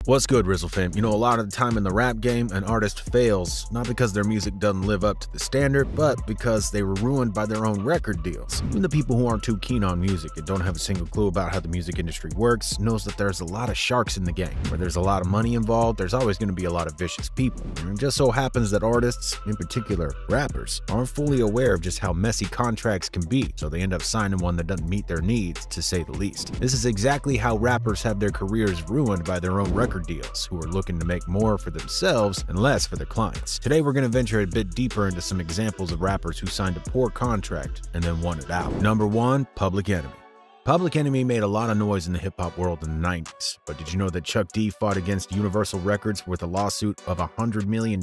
What's good, RIZZLE fam? You know, a lot of the time in the rap game, an artist fails not because their music doesn't live up to the standard, but because they were ruined by their own record deals. Even the people who aren't too keen on music and don't have a single clue about how the music industry works knows that there's a lot of sharks in the game. Where there's a lot of money involved, there's always going to be a lot of vicious people. And it just so happens that artists, in particular rappers, aren't fully aware of just how messy contracts can be, so they end up signing one that doesn't meet their needs, to say the least. This is exactly how rappers have their careers ruined by their own record deals, who are looking to make more for themselves and less for their clients. Today we're going to venture a bit deeper into some examples of rappers who signed a poor contract and then won it out. Number 1, Public Enemy. Public Enemy made a lot of noise in the hip-hop world in the 90s, but did you know that Chuck D fought against Universal Records with a lawsuit of $100 million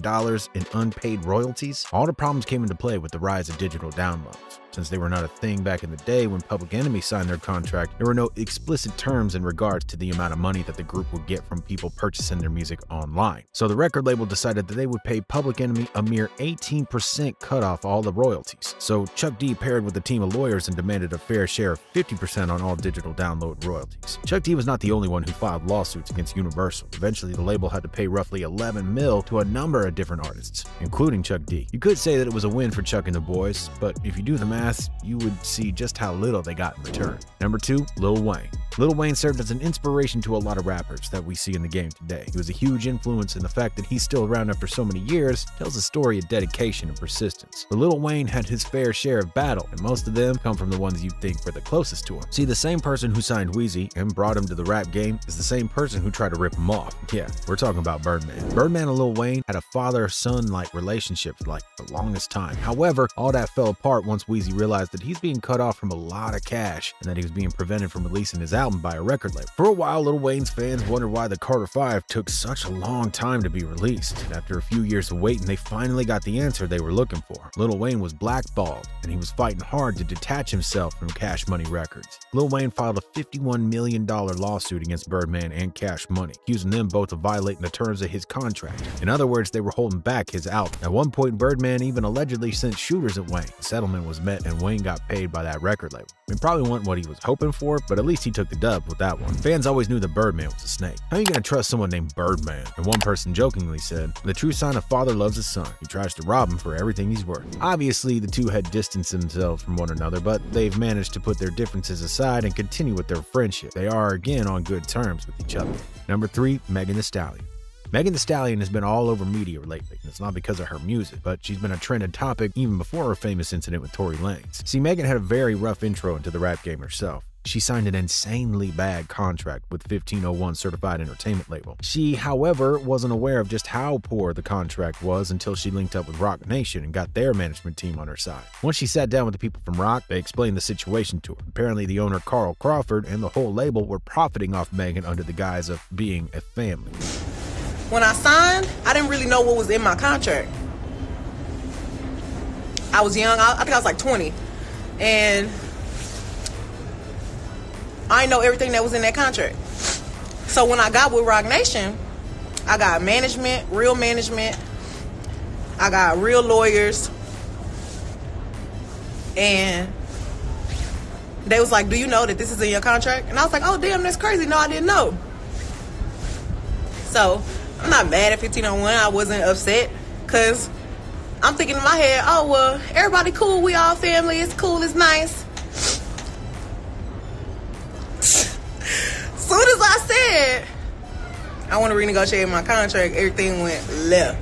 in unpaid royalties? All the problems came into play with the rise of digital downloads. Since they were not a thing back in the day when Public Enemy signed their contract, there were no explicit terms in regards to the amount of money that the group would get from people purchasing their music online. So the record label decided that they would pay Public Enemy a mere 18% cut off all the royalties. So Chuck D paired with a team of lawyers and demanded a fair share of 50% on all digital download royalties. Chuck D was not the only one who filed lawsuits against Universal. Eventually, the label had to pay roughly $11 million to a number of different artists, including Chuck D. You could say that it was a win for Chuck and the boys, but if you do the math, you would see just how little they got in return. Number 2, Lil Wayne. Lil Wayne served as an inspiration to a lot of rappers that we see in the game today. He was a huge influence, and the fact that he's still around after so many years tells a story of dedication and persistence. But Lil Wayne had his fair share of battle, and most of them come from the ones you think were the closest to him. See, the same person who signed Weezy and brought him to the rap game is the same person who tried to rip him off. Yeah, we're talking about Birdman. Birdman and Lil Wayne had a father-son-like relationship for like the longest time. However, all that fell apart once Weezy realized that he's being cut off from a lot of cash and that he was being prevented from releasing his album by a record label. For a while, Lil Wayne's fans wondered why the Carter 5 took such a long time to be released. And after a few years of waiting, they finally got the answer they were looking for. Lil Wayne was blackballed, and he was fighting hard to detach himself from Cash Money Records. Lil Wayne filed a $51 million lawsuit against Birdman and Cash Money, accusing them both of violating the terms of his contract. In other words, they were holding back his album. At one point, Birdman even allegedly sent shooters at Wayne. The settlement was met, and Wayne got paid by that record label. It probably wasn't what he was hoping for, but at least he took the dub with that one. Fans always knew that Birdman was a snake. How are you gonna trust someone named Birdman? And one person jokingly said, the true sign of father loves his son. He tries to rob him for everything he's worth. Obviously, the two had distanced themselves from one another, but they've managed to put their differences aside and continue with their friendship. They are again on good terms with each other. Number 3, Megan Thee Stallion. Megan Thee Stallion has been all over media lately, and it's not because of her music, but she's been a trended topic even before her famous incident with Tory Lanez. See, Megan had a very rough intro into the rap game herself. She signed an insanely bad contract with 1501 Certified Entertainment label. She, however, wasn't aware of just how poor the contract was until she linked up with Roc Nation and got their management team on her side. Once she sat down with the people from Roc, they explained the situation to her. Apparently, the owner, Carl Crawford, and the whole label were profiting off Megan under the guise of being a family. When I signed, I didn't really know what was in my contract. I was young, I think I was like 20, and I didn't know everything that was in that contract. So when I got with Roc Nation, I got management, real management, I got real lawyers, and they was like, do you know that this is in your contract? And I was like, oh damn, that's crazy, no I didn't know. So I'm not mad at 1501, I wasn't upset, because I'm thinking in my head, oh well, everybody cool, we all family, it's cool, it's nice. Soon as I said I want to renegotiate my contract, everything went left.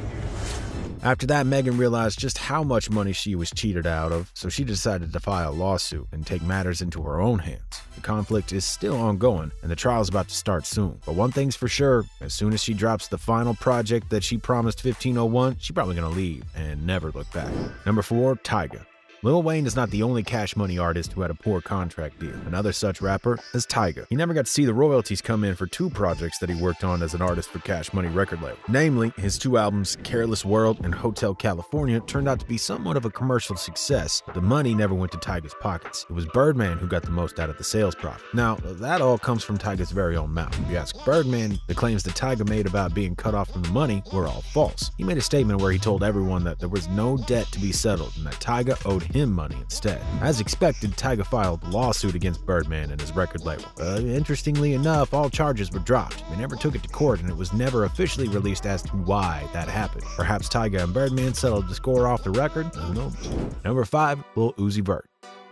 After that, Megan realized just how much money she was cheated out of, so she decided to file a lawsuit and take matters into her own hands. The conflict is still ongoing, and the trial's about to start soon. But one thing's for sure, as soon as she drops the final project that she promised 1501, she's probably gonna leave and never look back. Number 4, Tyga. Lil Wayne is not the only Cash Money artist who had a poor contract deal. Another such rapper is Tyga. He never got to see the royalties come in for 2 projects that he worked on as an artist for Cash Money record label. Namely, his 2 albums, Careless World and Hotel California, turned out to be somewhat of a commercial success, but the money never went to Tyga's pockets. It was Birdman who got the most out of the sales profit. Now, that all comes from Tyga's very own mouth. If you ask Birdman, the claims that Tyga made about being cut off from the money were all false. He made a statement where he told everyone that there was no debt to be settled and that Tyga owed him money instead. As expected, Tyga filed a lawsuit against Birdman and his record label. Interestingly enough, all charges were dropped. They never took it to court, and it was never officially released as to why that happened. Perhaps Tyga and Birdman settled the score off the record? Who knows? Number 5. Lil Uzi Vert.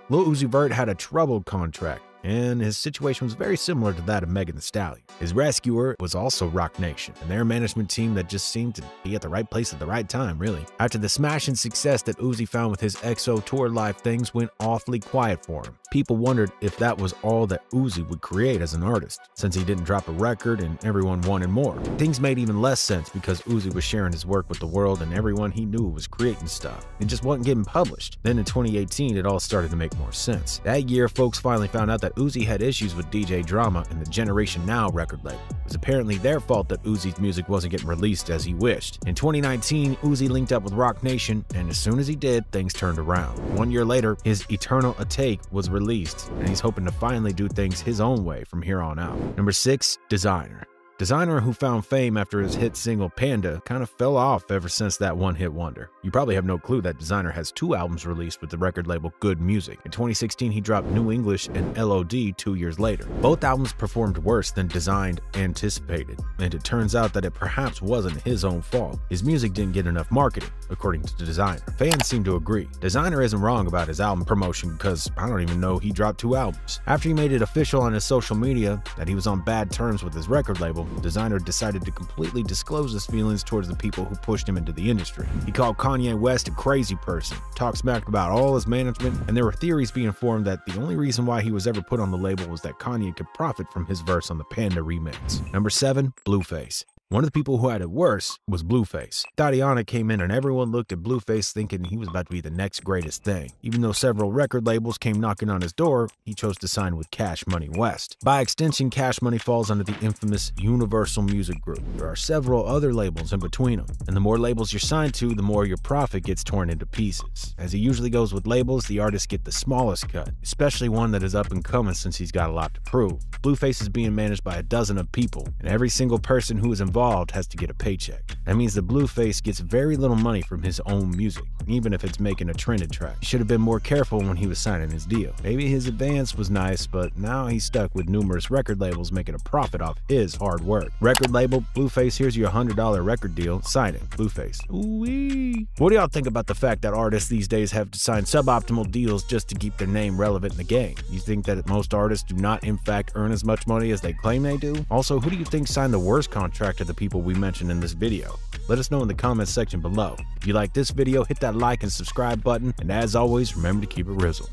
Lil Uzi Vert had a troubled contract, and his situation was very similar to that of Megan Thee Stallion. His rescuer was also Roc Nation, and their management team that just seemed to be at the right place at the right time, really. After the smashing success that Uzi found with his EXO tour live, things went awfully quiet for him. People wondered if that was all that Uzi would create as an artist, since he didn't drop a record and everyone wanted more. Things made even less sense because Uzi was sharing his work with the world and everyone he knew was creating stuff. It just wasn't getting published. Then in 2018, it all started to make more sense. That year, folks finally found out that Uzi had issues with DJ Drama and the Generation Now record label. It was apparently their fault that Uzi's music wasn't getting released as he wished. In 2019, Uzi linked up with Roc Nation, and as soon as he did, things turned around. 1 year later, his Eternal Atake was released, and he's hoping to finally do things his own way from here on out. Number 6. Designer. Designer, who found fame after his hit single Panda, kind of fell off ever since that one-hit wonder. You probably have no clue that Designer has 2 albums released with the record label Good Music. In 2016, he dropped New English and LOD 2 years later. Both albums performed worse than Designed anticipated, and it turns out that it perhaps wasn't his own fault. His music didn't get enough marketing, according to Designer. Fans seem to agree. Designer isn't wrong about his album promotion because I don't even know he dropped 2 albums. After he made it official on his social media that he was on bad terms with his record label, Designer decided to completely disclose his feelings towards the people who pushed him into the industry. He called Kanye West a crazy person, talked smack about all his management, and there were theories being formed that the only reason why he was ever put on the label was that Kanye could profit from his verse on the Panda remix. Number 7. Blueface. One of the people who had it worse was Blueface. Tatiana came in and everyone looked at Blueface thinking he was about to be the next greatest thing. Even though several record labels came knocking on his door, he chose to sign with Cash Money West. By extension, Cash Money falls under the infamous Universal Music Group. There are several other labels in between them, and the more labels you're signed to, the more your profit gets torn into pieces. As it usually goes with labels, the artists get the smallest cut, especially one that is up and coming since he's got a lot to prove. Blueface is being managed by a dozen of people, and every single person who is involved has to get a paycheck. That means that Blueface gets very little money from his own music, even if it's making a trended track. He should have been more careful when he was signing his deal. Maybe his advance was nice, but now he's stuck with numerous record labels making a profit off his hard work. Record label, Blueface, here's your $100 record deal, sign it, Blueface. Ooh-wee. What do y'all think about the fact that artists these days have to sign suboptimal deals just to keep their name relevant in the game? You think that most artists do not in fact earn as much money as they claim they do? Also, who do you think signed the worst contract of the people we mentioned in this video? Let us know in the comments section below. If you like this video, hit that like and subscribe button, and as always, remember to keep it RIZZLE.